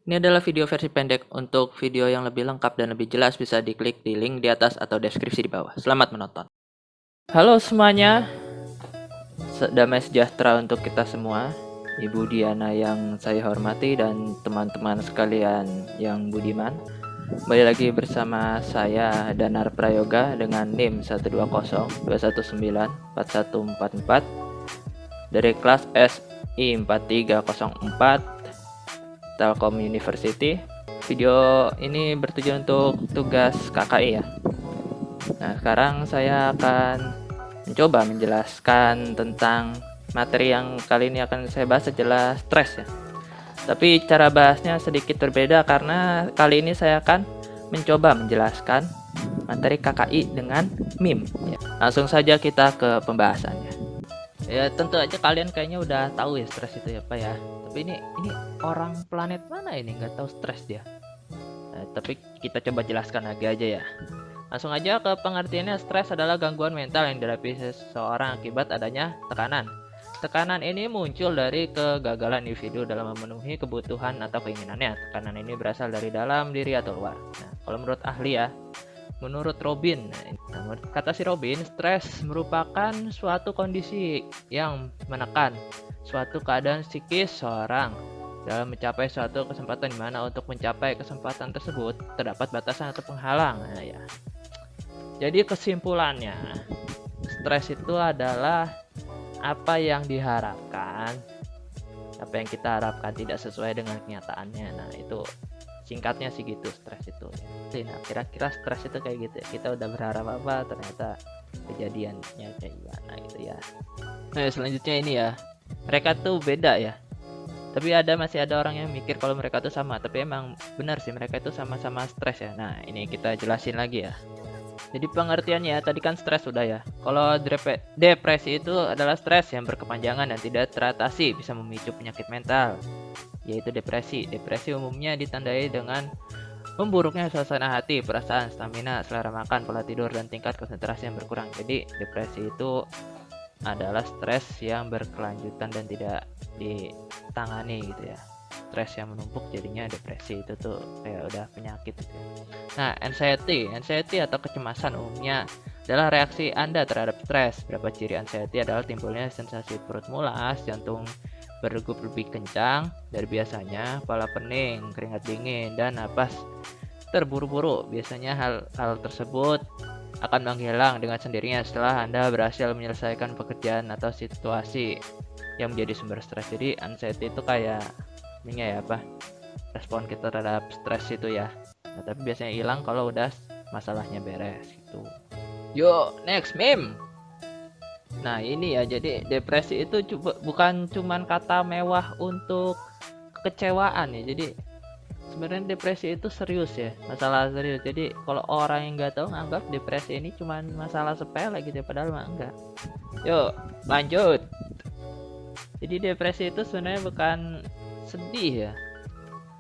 Ini adalah video versi pendek. Untuk video yang lebih lengkap dan lebih jelas bisa diklik di link di atas atau deskripsi di bawah. Selamat menonton. Halo semuanya, damai sejahtera untuk kita semua. Ibu Diana yang saya hormati dan teman-teman sekalian yang budiman. Kembali lagi bersama saya Danar Prayoga dengan NIM 12021944144 dari kelas SI 4304 Telkom University. Video ini bertujuan untuk tugas KKI ya. Nah, sekarang saya akan mencoba menjelaskan tentang materi yang kali ini akan saya bahas adalah stres ya. Tapi cara bahasnya sedikit berbeda karena kali ini saya akan mencoba menjelaskan materi KKI dengan meme ya. Langsung saja kita ke pembahasannya. Ya tentu aja kalian kayaknya udah tahu ya stres itu apa ya. Tapi ini orang planet mana ini nggak tahu stres dia. Nah, tapi kita coba jelaskan lagi aja ya. Langsung aja ke pengertiannya, stres adalah gangguan mental yang dihadapi seseorang akibat adanya tekanan. Tekanan ini muncul dari kegagalan individu dalam memenuhi kebutuhan atau keinginannya. Tekanan ini berasal dari dalam diri atau luar. Nah, kalau menurut ahli ya, menurut Robin, menurut kata si Robin, stres merupakan suatu kondisi yang menekan suatu keadaan psikis seorang dalam mencapai suatu kesempatan, di mana untuk mencapai kesempatan tersebut terdapat batasan atau penghalang. Nah, ya. Jadi kesimpulannya, stres itu adalah apa yang diharapkan, apa yang kita harapkan tidak sesuai dengan kenyataannya. Nah, itu singkatnya sih gitu stres itu. Nah, kira-kira stres itu kayak gitu ya. Kita udah berharap apa, ternyata kejadiannya kayak gimana gitu ya. Nah, selanjutnya ini ya. Mereka tuh beda ya. Tapi masih ada orang yang mikir kalau mereka tuh sama, tapi emang benar sih mereka itu sama-sama stres ya. Nah, ini kita jelasin lagi ya. Jadi pengertiannya tadi kan stres sudah ya. Kalau depresi itu adalah stres yang berkepanjangan dan tidak teratasi, bisa memicu penyakit mental, yaitu depresi. Depresi umumnya ditandai dengan memburuknya suasana hati, perasaan, stamina, selera makan, pola tidur, dan tingkat konsentrasi yang berkurang. Jadi depresi itu adalah stres yang berkelanjutan dan tidak ditangani gitu ya. Stres yang menumpuk jadinya depresi, itu tuh kayak udah penyakit gitu ya. Nah, anxiety atau kecemasan umumnya adalah reaksi Anda terhadap stres. Beberapa ciri anxiety adalah timbulnya sensasi perut mulas, jantung berdegup lebih kencang dari biasanya, kepala pening, keringat dingin, dan napas terburu-buru. Biasanya hal tersebut akan menghilang dengan sendirinya setelah Anda berhasil menyelesaikan pekerjaan atau situasi yang menjadi sumber stres. Jadi anxiety itu kayak ini ya apa? Respon kita terhadap stres itu ya. Nah, tapi biasanya hilang kalau udah masalahnya beres gitu. Yuk, next meme. Nah, ini ya, jadi depresi itu bukan cuman kata mewah untuk kekecewaan ya. Jadi sebenarnya depresi itu serius ya, masalah serius. Jadi kalau orang yang nggak tahu nganggap depresi ini cuman masalah sepele gitu ya, padahal mah enggak. Yuk, lanjut. Jadi depresi itu sebenarnya bukan sedih ya.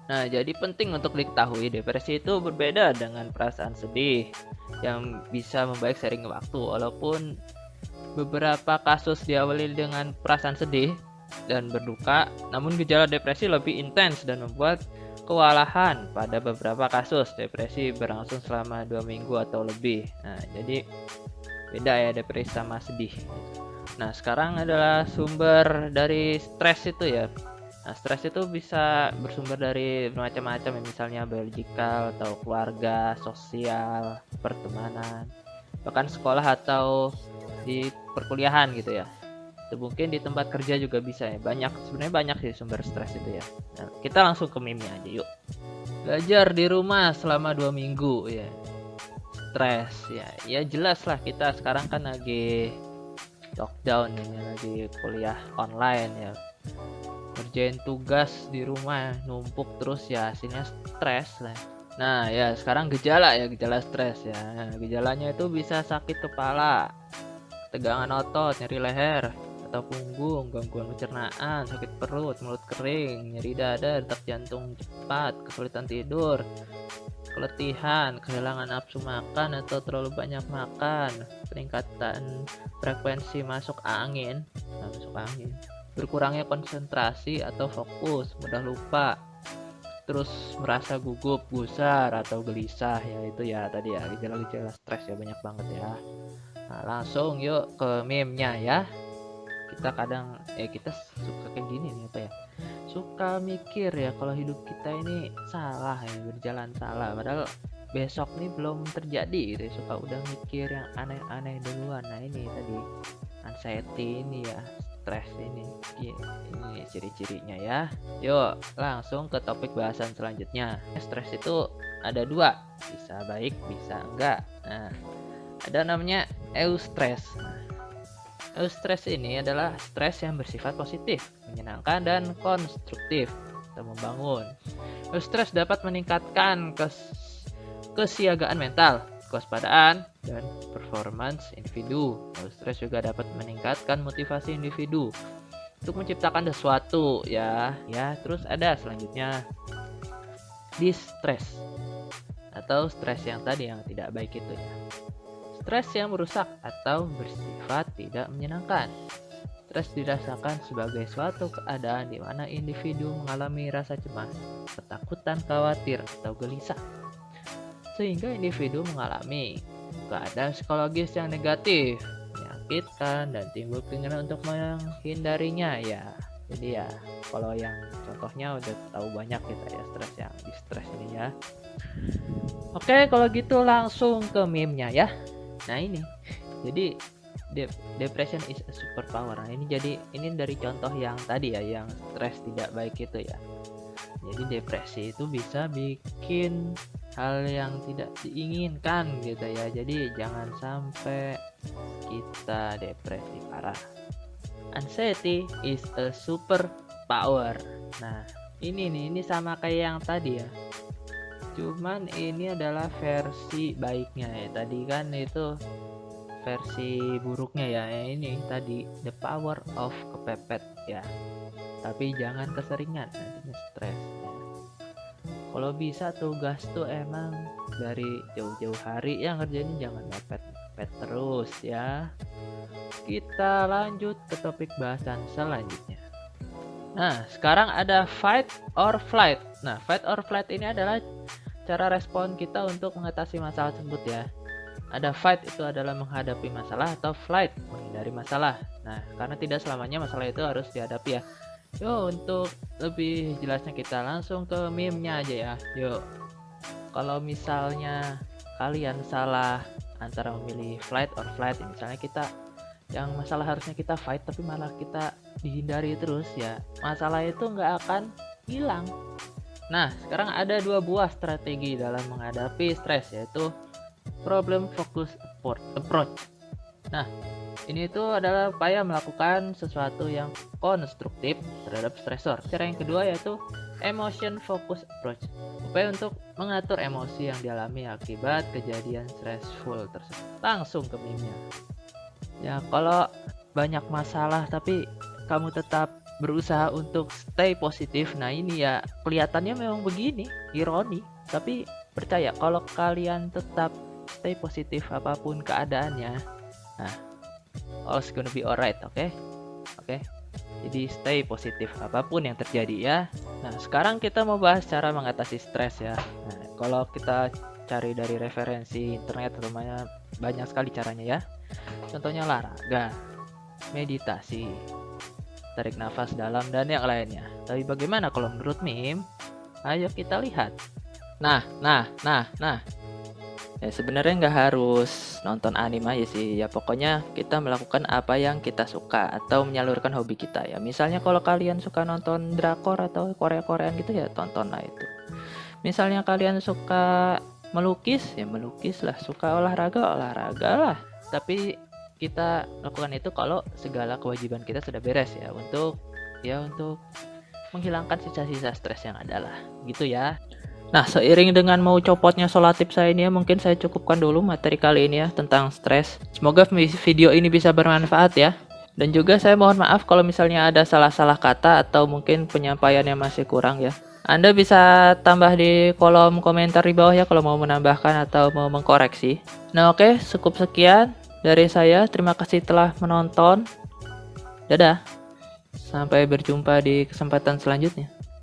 Nah, jadi penting untuk diketahui depresi itu berbeda dengan perasaan sedih yang bisa membaik seiring waktu. Walaupun beberapa kasus diawali dengan perasaan sedih dan berduka, namun gejala depresi lebih intens dan membuat kewalahan. Pada beberapa kasus depresi berlangsung selama 2 minggu atau lebih. Nah, jadi beda ya depresi sama sedih. Nah, sekarang adalah sumber dari stres itu ya. Nah, stres itu bisa bersumber dari bermacam-macam ya, misalnya biological atau keluarga, sosial, pertemanan, bahkan sekolah atau di perkuliahan gitu ya. Itu mungkin di tempat kerja juga bisa ya. Sebenarnya banyak sih sumber stres itu ya. Nah, kita langsung ke meme aja yuk. Belajar di rumah selama 2 minggu ya. Stres ya. Ya jelas lah, kita sekarang kan lagi lockdown ini, lagi kuliah online ya. Kerjain tugas di rumah numpuk terus ya, hasilnya stres lah. Nah ya, sekarang gejala stres ya. Nah, gejalanya itu bisa sakit kepala, ketegangan otot, nyeri leher atau punggung, gangguan pencernaan, sakit perut, mulut kering, nyeri dada, detak jantung cepat, kesulitan tidur, keletihan, kehilangan nafsu makan atau terlalu banyak makan, peningkatan frekuensi masuk angin, berkurangnya konsentrasi atau fokus, mudah lupa, terus merasa gugup, gusar atau gelisah ya, itu ya tadi ya gejala-gejala stres ya, banyak banget ya. Nah, langsung yuk ke meme-nya ya. Kita kadang kita suka kayak gini nih, apa ya, suka mikir ya kalau hidup kita ini salah ya, berjalan salah, padahal besok nih belum terjadi gitu ya. Suka udah mikir yang aneh-aneh duluan. Nah ini tadi anxiety ini ya, stres ini ciri-cirinya ya. Yuk langsung ke topik bahasan selanjutnya. Stres itu ada dua, bisa baik bisa enggak. Nah, ada namanya eustress. Eustress ini adalah stres yang bersifat positif, menyenangkan dan konstruktif atau membangun. Eustress dapat meningkatkan kesiagaan mental, kewaspadaan, dan performance individu. Eustress juga dapat meningkatkan motivasi individu untuk menciptakan sesuatu ya. Terus ada selanjutnya distress atau stres yang tadi yang tidak baik itu ya. Stres yang merusak atau bersifat tidak menyenangkan. Stres dirasakan sebagai suatu keadaan di mana individu mengalami rasa cemas, ketakutan, khawatir, atau gelisah, sehingga individu mengalami keadaan psikologis yang negatif, menyakitkan, dan timbul keinginan untuk menghindarinya ya. Jadi ya, kalau yang contohnya udah tahu banyak kita ya, stres yang distress ini ya. Oke, kalau gitu langsung ke meme-nya ya. Nah ini, jadi depression is a superpower. Nah ini dari contoh yang tadi ya, yang stres tidak baik itu ya. Jadi depresi itu bisa bikin hal yang tidak diinginkan gitu ya. Jadi jangan sampai kita depresi parah. Anxiety is a superpower. Nah ini sama kayak yang tadi ya, cuman ini adalah versi baiknya ya. Tadi kan itu versi buruknya ya. Ini tadi the power of kepepet ya, tapi jangan keseringan, nantinya stres ya. Kalau bisa tugas tuh emang dari jauh-jauh hari yang ngerjain, jangan mepet terus ya. Kita lanjut ke topik bahasan selanjutnya. Nah sekarang ada fight or flight. Nah fight or flight ini adalah cara respon kita untuk mengatasi masalah tersebut ya. Ada fight itu adalah menghadapi masalah, atau flight menghindari masalah. Nah, karena tidak selamanya masalah itu harus dihadapi ya. Yuk, untuk lebih jelasnya kita langsung ke meme-nya aja ya. Yuk. Kalau misalnya kalian salah antara memilih flight or flight, misalnya kita yang masalah harusnya kita fight tapi malah kita dihindari terus ya, masalah itu nggak akan hilang. Nah, sekarang ada dua buah strategi dalam menghadapi stres, yaitu problem focus approach. Nah, ini itu adalah upaya melakukan sesuatu yang konstruktif terhadap stresor. Cara yang kedua yaitu emotion focus approach, upaya untuk mengatur emosi yang dialami akibat kejadian stressful tersebut. Langsung ke meme-nya. Ya, kalau banyak masalah tapi kamu tetap berusaha untuk stay positif, nah ini ya kelihatannya memang begini, ironi, tapi percaya kalau kalian tetap stay positif apapun keadaannya, nah all's gonna be alright. Oke? Jadi stay positif apapun yang terjadi ya. Nah sekarang kita mau bahas cara mengatasi stres ya. Nah kalau kita cari dari referensi internet atau banyak sekali caranya ya. Contohnya olahraga, meditasi, tarik nafas dalam, dan yang lainnya. Tapi bagaimana kalau menurut meme? Ayo kita lihat. Nah. Ya sebenarnya nggak harus nonton anime aja sih. Ya pokoknya kita melakukan apa yang kita suka atau menyalurkan hobi kita ya. Misalnya kalau kalian suka nonton drakor atau Korea-Koreaan gitu ya, tontonlah itu. Misalnya kalian suka melukis ya melukis lah. Suka olahraga lah. Tapi kita lakukan itu kalau segala kewajiban kita sudah beres ya, untuk menghilangkan sisa-sisa stres yang ada lah gitu ya. Nah seiring dengan mau copotnya solatif saya ini ya, mungkin saya cukupkan dulu materi kali ini ya tentang stres. Semoga video ini bisa bermanfaat ya. Dan juga saya mohon maaf kalau misalnya ada salah-salah kata atau mungkin penyampaiannya masih kurang ya. Anda bisa tambah di kolom komentar di bawah ya kalau mau menambahkan atau mau mengkoreksi. Nah oke, cukup sekian dari saya. Terima kasih telah menonton. Dadah. Sampai berjumpa di kesempatan selanjutnya.